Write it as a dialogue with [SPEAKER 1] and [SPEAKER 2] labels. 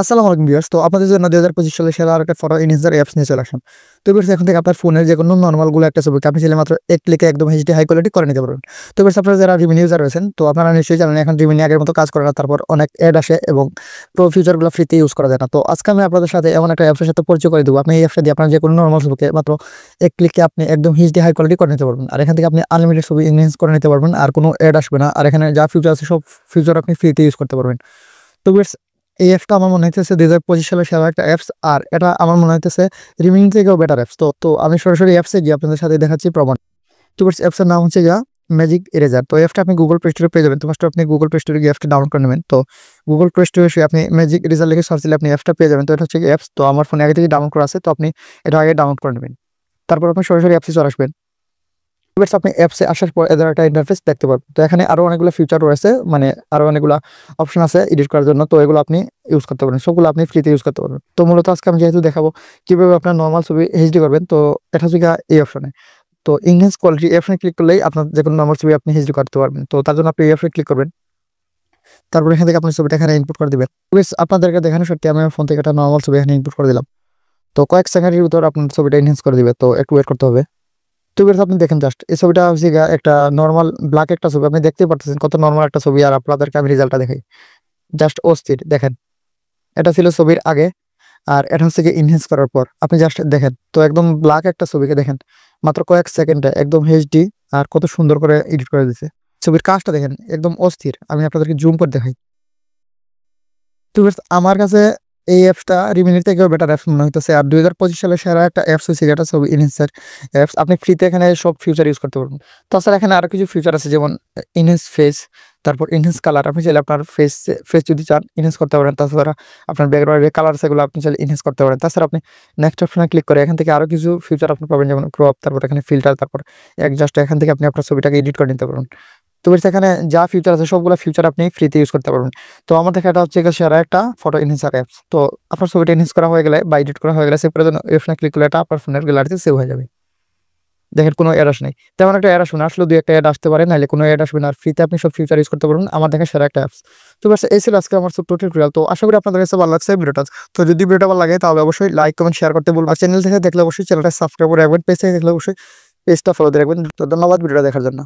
[SPEAKER 1] আসসালামু আলাইকুম ভিউয়ার্স। তো আপনাদের জন্য ২০২৫ সালের সেরা আরেকটা ফটো এনহ্যান্সার অ্যাপস নিয়ে চলে আসলাম। তো ভিউয়ার্স এখন থেকে আপনার ফোনের যেকোনো নরমাল গুলো একটা ছবিকে আপনি চাইলে মাত্র এক ক্লিকে একদম এইচডি হাই কোয়ালিটি করে নিতে পারবেন। তো ভিউয়ার্স আপনারা যারা রিমিনি ইউজার রয়েছেন তো আপনারা নিশ্চয়ই জানেন এখন রিমিনি আগের মতো কাজ করে না। তারপর অনেক অ্যাড আসে এবং প্রো ফিচার গুলো ফ্রিতে ইউজ করা যায় না। তো আজকে আমি আপনাদের সাথে এমন একটা অ্যাপসের সাথে পরিচয় করে দেবো। আপনি এই অ্যাপসটা দিয়ে আপনার যেকোনো নরমাল ছবিকে মাত্র এক ক্লিকে আপনি একদম এইচডি হাই কোয়ালিটি করে নিতে পারবেন। আর এখান থেকে আপনি আনলিমিটেড ছবি এনহ্যান্স করে নিতে পারবেন। আর কোনো অ্যাড আসবে না। আর এখানে যা ফিচার আছে সব ফিচার আপনি ফ্রিতে ইউজ করতে পারবেন। তো ভিউয়ার্স এই অ্যাপসটা আমার মনে হইতেছে ২০২৫ সালের সেরা একটা অ্যাপস। আর এটা আমার মনে হইতেছে রিমিনি থেকেও বেটার অ্যাপস। তো আমি সরাসরি অ্যাপসে গিয়ে আপনাদের সাথে দেখাচ্ছি প্রমাণ। তো অ্যাপসের নাম হচ্ছে গিয়া ম্যাজিক ইরেজার। তো অ্যাপটা আপনি গুগল প্লে স্টোরে পেয়ে যাবেন। তো ফার্স্ট আপনি গুগল প্লে স্টোরে গিয়ে অ্যাপটা ডাউনলোড করে নেবেন। তো গুগল প্লে স্টোরে এসে আপনি ম্যাজিক ইরেজার লিখে সার্চ দিলে আপনি অ্যাপটা পেয়ে যাবেন। তো এটা হচ্ছে অ্যাপস। তো আমার ফোনে আগে থেকে ডাউনলোড করা আছে। তো আপনি এটা আগে ডাউনলোড করে নেবেন। তারপর আপনি সরাসরি অ্যাপসে চলে আসবেন। আপনি অ্যাপসে আসার পর এদের একটা ইন্টারফেস দেখতে পারবেন। তো এখানে আরো অনেকগুলো ফিচার রয়েছে, মানে আরো অনেকগুলো অপশন আছে এডিট করার জন্য। তো এগুলো আপনি ইউজ করতে পারবেন, সবগুলো আপনি ফ্রিতে ইউজ করতে পারবেন। তো মূলত আজকে আমি যেহেতু দেখাবো কিভাবে আপনার নর্মাল ছবি এইচডি করবেন, তো এটা হচ্ছে এই অপশনে। তো ইনহ্যান্স কোয়ালিটি এই অপশনে ক্লিক করলেই আপনার যে কোনো নর্মাল ছবি আপনি এইচডি করতে পারবেন। তো তার জন্য আপনি এই অপশনে ক্লিক করবেন। তারপর এখান থেকে আপনি ছবিটা এখানে ইনপুট করে দিবেন। আপনাদেরকে দেখানো সত্যি আমি আমার ফোন থেকে একটা নর্মাল ছবি এখানে ইনপুট করে দিলাম। তো কয়েক সেকেন্ডের ভিতর আপনার ছবিটা এনহ্যান্স করে দিবে। তো একটু ওয়েট করতে হবে। তো ভিউয়ার্স আপনি দেখেন জাস্ট এই ছবিটা হচ্ছে গিয়ে একটা নরমাল ব্ল্যাক একটা ছবি। আপনি দেখতেই পারতেছেন কত নরমাল একটা ছবি। আর আপনাদেরকে আমি রেজাল্টটা দেখাই, জাস্ট অস্থির। দেখেন এটা ছিল ছবির আগে, আর এটা হচ্ছে গিয়ে ইনহ্যান্স করার পর। আপনি জাস্ট দেখেন তো একদম ব্ল্যাক একটা ছবিকে দেখেন মাত্র কয়েক সেকেন্ডে একদম এইচডি আর কত সুন্দর করে এডিট করে দিয়েছে। ছবির কাজটা দেখেন একদম অস্থির। আমি আপনাদেরকে জুম করে দেখাই। তো ভিউয়ার্স আমার কাছে এই অ্যাপসটা রিমিনির থেকেও বেটার অ্যাপস মনে হইতেছে। আর ২০২৫ সালের সেরা একটা অ্যাপস হচ্ছে যেটা ছবি এনহ্যান্সার অ্যাপস। আপনি ফ্রিতে এখানে সব ফিচার ইউজ করতে পারবেন। তাছাড়া এখানে আরো কিছু ফিচার আছে, যেমন এনহ্যান্স ফেস, তারপর এনহ্যান্স কালার। আপনি চাইলে আপনার ফেস যদি চান এনহ্যান্স করতে পারেন। তাছাড়া আপনার ব্যাকগ্রাউন্ডের কালার সেগুলো আপনি চাইলে এনহ্যান্স করতে পারেন। তাছাড়া আপনি নেক্সট অপশনে ক্লিক করে এখান থেকে আরো কিছু ফিচার আপনি পাবেন, যেমন ক্রপ, তারপর এখানে ফিল্টার, তারপর জাস্ট এখান থেকে আপনি আপনার ছবিটাকে এডিট করে নিতে পারবেন। তো এখানে যা ফিচার আছে সবগুলো ফিচার আপনি ফ্রিতে ইউজ করতে পারবেন। তো আমার দেখা এটা হচ্ছে সেরা একটা ফটো এনহ্যান্সার অ্যাপস। তো আপনার ছবিটা এনহ্যান্স করা হয়ে গেলে বা এডিট করা হয়ে গেলে সেভ করার জন্য অপশনে ক্লিক করলে এটা আপনার ফোনের গ্যালারিতে সেভ হয়ে যাবে। দেখেন কোনো এড আসে নাই, তেমন একটা এড আসবে না। আসলে দুই একটা এড আসতে পারে, নাহলে কোনো এড আসবে না। আর ফ্রিতে আপনি সব ফিচার ইউজ করতে পারবেন। আমার দেখা সেরা একটা অ্যাপস। তো ব্যাস এই ছিল আজকে আমার ছোট্ট টিউটোরিয়াল। তো আশা করি আপনাদের কাছে ভালো লাগছে ভিডিওটা। তো যদি ভিডিওটা ভালো লাগে তাহলে অবশ্যই লাইক, কমেন্ট, শেয়ার করতে ভুলবেন না। আর চ্যানেল থেকে দেখলে অবশ্যই চ্যানেলটা সাবস্ক্রাইব করে রাখবেন। পেজ থেকে দেখলে অবশ্যই পেজটা ফলো দিয়ে রাখবেন। তো ধন্যবাদ ভিডিওটা দেখার জন্য।